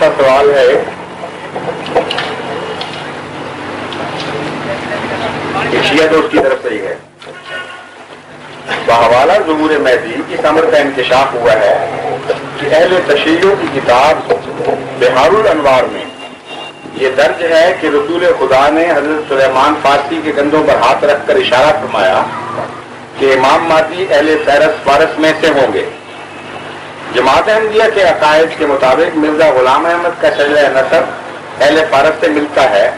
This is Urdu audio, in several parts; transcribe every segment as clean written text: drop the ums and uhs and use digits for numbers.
سا سوال ہے کہ شیعہ دوست کی طرف سے ہی ہے. بحوالہ ظہور مہدی اس امر کا انکشاف ہوا ہے کہ اہل تشیع کی کتاب بحار الانوار میں یہ درج ہے کہ رسول خدا نے حضرت سلیمان فارسی کے کندھوں پر ہاتھ رکھ کر اشارہ فرمایا کہ امام مہدی اہل فارس میں سے ہوں گے. جماعت احمدیہ کے عقائد کے مطابق مرزا غلام احمد کا شجرہ نسب اہل فارس سے ملتا ہے،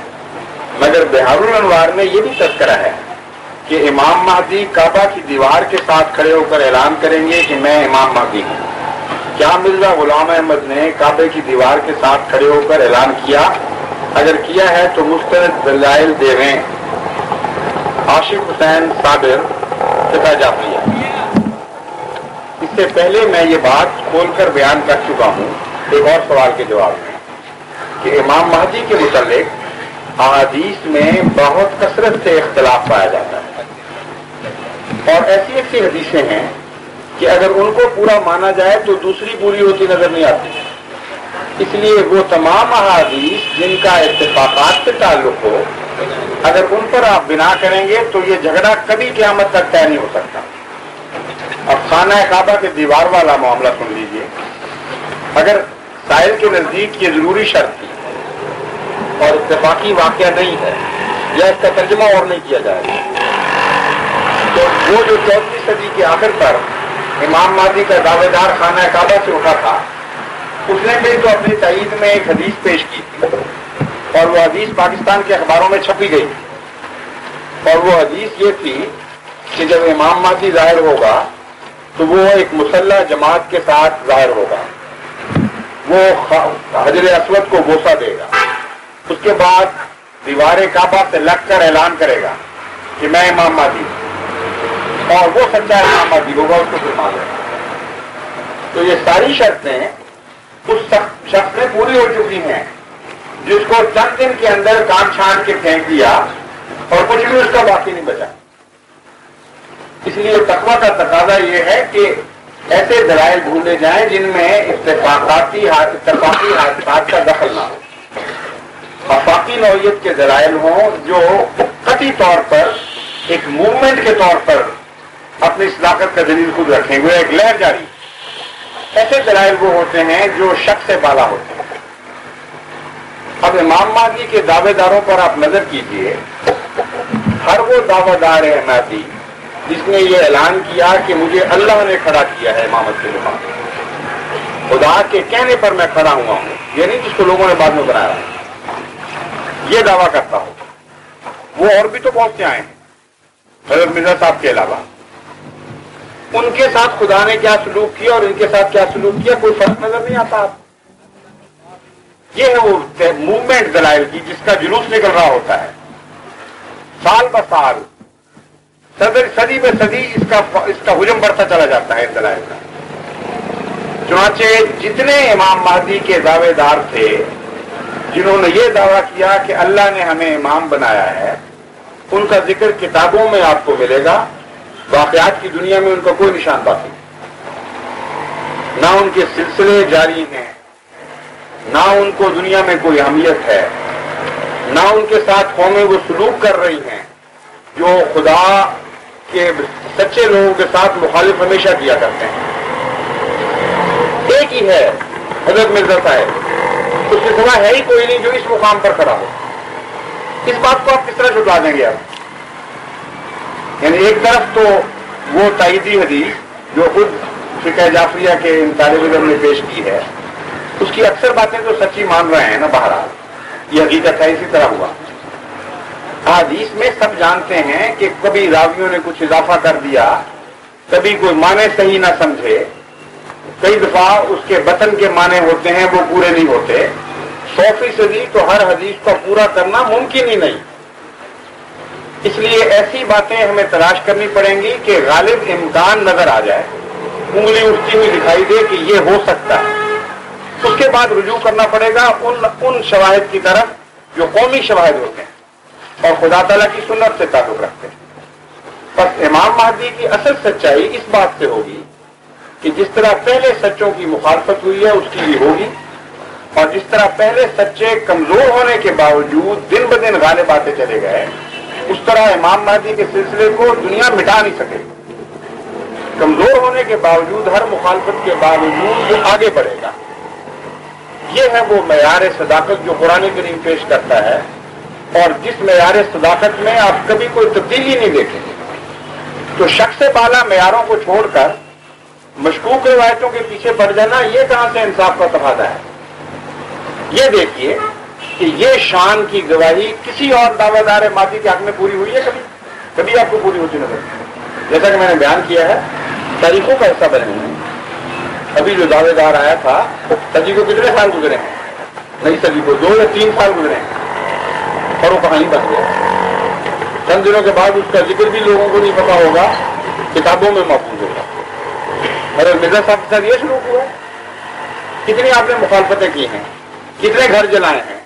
مگر بحار الانوار میں یہ بھی تذکرہ ہے کہ امام مہدی کعبہ کی دیوار کے ساتھ کھڑے ہو کر اعلان کریں گے کہ میں امام مہدی ہوں. کیا مرزا غلام احمد نے کعبے کی دیوار کے ساتھ کھڑے ہو کر اعلان کیا؟ اگر کیا ہے تو مستند دلائل دیویں. عاشق حسین صابر، فقہ جعفریہ. اس سے پہلے میں یہ بات کھول کر بیان کر چکا ہوں ایک اور سوال کے جواب میں کہ امام مہدی کے متعلق احادیث میں بہت کثرت سے اختلاف پایا جاتا ہے، اور ایسی ایسی حدیثیں ہیں کہ اگر ان کو پورا مانا جائے تو دوسری پوری ہوتی نظر نہیں آتی. اس لیے وہ تمام احادیث جن کا اتفاقات سے تعلق ہو، اگر ان پر آپ بنا کریں گے تو یہ جھگڑا کبھی قیامت تک طے نہیں ہو سکتا. اب خانہ کعبہ کے دیوار والا معاملہ سن لیجئے. اگر سائل کے نزدیک یہ ضروری شرط تھی اور اتفاقی واقعہ نہیں ہے یا اس کا ترجمہ اور نہیں کیا جائے تو وہ جو 14ویں صدی کے آخر پر امام مہدی کا دعوے دار خانہ کعبہ سے اٹھا تھا، اس نے بھی تو اپنی تائید میں ایک حدیث پیش کی تھی، اور وہ حدیث پاکستان کے اخباروں میں چھپی گئی. اور وہ حدیث یہ تھی کہ جب امام مہدی ظاہر ہوگا تو وہ ایک مسلح جماعت کے ساتھ ظاہر ہوگا، وہ حجر اسود کو بوسہ دے گا، اس کے بعد دیوار کعبہ سے لگ کر اعلان کرے گا کہ میں امام مہدی ہوں، اور وہ سچا امام مہدی ہوگا، اس کو پھر مانے گا. تو یہ ساری شرطیں اس شخص میں پوری ہو چکی ہیں جس کو چند دن کے اندر کان چھانٹ کے پھینک دیا اور کچھ بھی اس کا باقی نہیں بچا. اس لیے تقویٰ کا تقاضا یہ ہے کہ ایسے دلائل ڈھونڈے جائیں جن میں اتفاقی حادثات کا دخل نہ ہو، آفاقی نوعیت کے دلائل ہوں جو قطعی طور پر ایک موومنٹ کے طور پر اپنی صداقت کا دلیل خود رکھیں گے، ایک لہر جاری. ایسے دلائل وہ ہوتے ہیں جو شک سے بالا ہوتے ہیں. اب امام مہدی کے دعوے داروں پر آپ نظر کیجئے. ہر وہ دعوے دار ہے مہدی جس نے یہ اعلان کیا کہ مجھے اللہ نے کھڑا کیا ہے امامت کے مقام، خدا کے کہنے پر میں کھڑا ہوا ہوں، یہ نہیں جس کو لوگوں نے بعد میں بنایا، یہ دعویٰ کرتا ہوں. وہ اور بھی تو بہت سے آئے ہیں حضرت مرزا صاحب کے علاوہ. ان کے ساتھ خدا نے کیا سلوک کیا اور ان کے ساتھ کیا سلوک کیا کوئی فرق نظر نہیں آتا. یہ ہے وہ موومنٹ دلائل کی جس کا جلوس نکل رہا ہوتا ہے سال ب سال، صدی بے صدی اس کا حجم بڑھتا چلا جاتا ہے دلائل کا. چنانچہ جتنے امام مہدی کے دعوے دار تھے جنہوں نے یہ دعویٰ کیا کہ اللہ نے ہمیں امام بنایا ہے، ان کا ذکر کتابوں میں آپ کو ملے گا، واقعات کی دنیا میں ان کا کوئی نشان باقی نہیں. نہ ان کے سلسلے جاری ہیں، نہ ان کو دنیا میں کوئی اہمیت ہے، نہ ان کے ساتھ قومیں وہ سلوک کر رہی ہیں جو خدا کے سچے لوگوں کے ساتھ مخالف ہمیشہ کیا کرتے ہیں. ایک ہی ہے حضرت مرزا صاحب، اس کے سوا ہے ہی کوئی نہیں جو اس مقام پر کھڑا ہو. اس بات کو آپ کس طرح چھٹوا دیں گے آپ؟ یعنی ایک طرف تو وہ تائیدی حدیث جو خود فقہ جعفریہ کے ان طالب علم نے پیش کی ہے، اس کی اکثر باتیں تو سچی مان رہے ہیں نا، بہرحال یہ حقیقت ہے، اسی طرح ہوا. حدیث میں سب جانتے ہیں کہ کبھی راویوں نے کچھ اضافہ کر دیا، کبھی کوئی معنی صحیح نہ سمجھے، کئی دفعہ اس کے بطن کے معنی ہوتے ہیں وہ پورے نہیں ہوتے. 100% تو ہر حدیث کو پورا کرنا ممکن ہی نہیں. اس لیے ایسی باتیں ہمیں تلاش کرنی پڑیں گی کہ غالب امکان نظر آ جائے، انگلی اٹھتی ہوئی دکھائی دے کہ یہ ہو سکتا ہے. اس کے بعد رجوع کرنا پڑے گا ان شواہد کی طرف جو قومی شواہد ہوتے ہیں اور خدا تعالیٰ کی سنت سے تعلق رکھتے ہیں. بس امام مہدی کی اصل سچائی اس بات سے ہوگی کہ جس طرح پہلے سچوں کی مخالفت ہوئی ہے اس کی بھی ہوگی، اور جس طرح پہلے سچے کمزور ہونے کے باوجود دن بدن غالب آتے چلے گئے، اس طرح امام مہدی کے سلسلے کو دنیا مٹا نہیں سکے. کمزور ہونے کے باوجود، ہر مخالفت کے باوجود وہ آگے بڑھے گا. یہ ہے وہ معیار صداقت جو قرآن کریم پیش کرتا ہے، اور جس معیار صداقت میں آپ کبھی کوئی تبدیلی نہیں دیکھیں گے. تو شخص بالا معیاروں کو چھوڑ کر مشکوک روایتوں کے پیچھے پڑ جانا، یہ کہاں سے انصاف کا تقاضا ہے؟ یہ دیکھیے کہ یہ شان کی گواہی کسی اور دعویٰ دار مادی کے حق میں پوری ہوئی ہے؟ کبھی آپ کو پوری ہوتی نظر؟ جیسا کہ میں نے بیان کیا ہے، تاریخوں کا حصہ بنے ہیں. ابھی جو دعوے دار آیا تھا، صدی کو کتنے سال گزرے ہیں؟ نئی صدی کو 2 یا 3 سال گزرے ہیں، اور وہ کہانی بن گیا. چند دنوں کے بعد اس کا ذکر بھی لوگوں کو نہیں پتا ہوگا، کتابوں میں محفوظ ہوگا. حضرت مرزا صاحب کے ساتھ یہ سلوک ہوا. کتنی آپ نے مخالفتیں کی ہیں، کتنے گھر جلائے ہیں،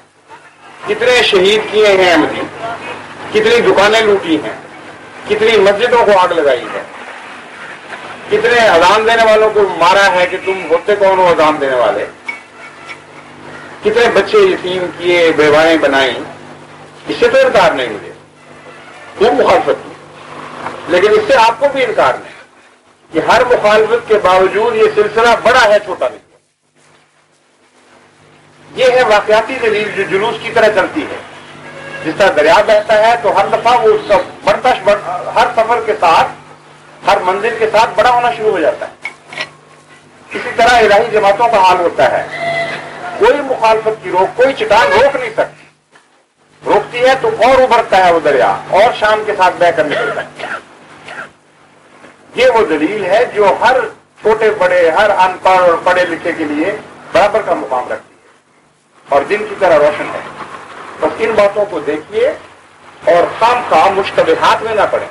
کتنے شہید کیے ہیں احمدی، کتنی دکانیں لوٹی ہیں، کتنی مسجدوں کو آگ لگائی ہے، کتنے اذان دینے والوں کو مارا ہے کہ تم ہوتے کون ہو اذان دینے والے، کتنے بچے یتیم کیے، بیوائیں بنائیں. اس سے تو انکار نہیں مجھے، خوب مخالفت کی، لیکن اس سے آپ کو بھی انکار نہیں کہ ہر مخالفت کے باوجود یہ سلسلہ بڑا ہے، چھوٹا نہیں. یہ ہے واقعاتی دلیل جو جلوس کی طرح چلتی ہے. جس طرح دریا بہتا ہے تو ہر دفعہ وہ ہر سفر کے ساتھ، ہر منزل کے ساتھ بڑا ہونا شروع ہو جاتا ہے. اسی طرح الہی جماعتوں کا حال ہوتا ہے. کوئی مخالفت کی روک، کوئی چٹان روک نہیں سکتی. روکتی ہے تو اور ابھرتا ہے وہ دریا، اور شام کے ساتھ بہ کر نکلتا ہے. یہ وہ دلیل ہے جو ہر چھوٹے بڑے، ہر ان پڑھ اور پڑھے لکھے کے لیے برابر کا مقام رکھتی ہے اور دن کی طرح روشن ہے. بس ان باتوں کو دیکھیے اور خام خواہ مشتبہات میں نہ پڑیں.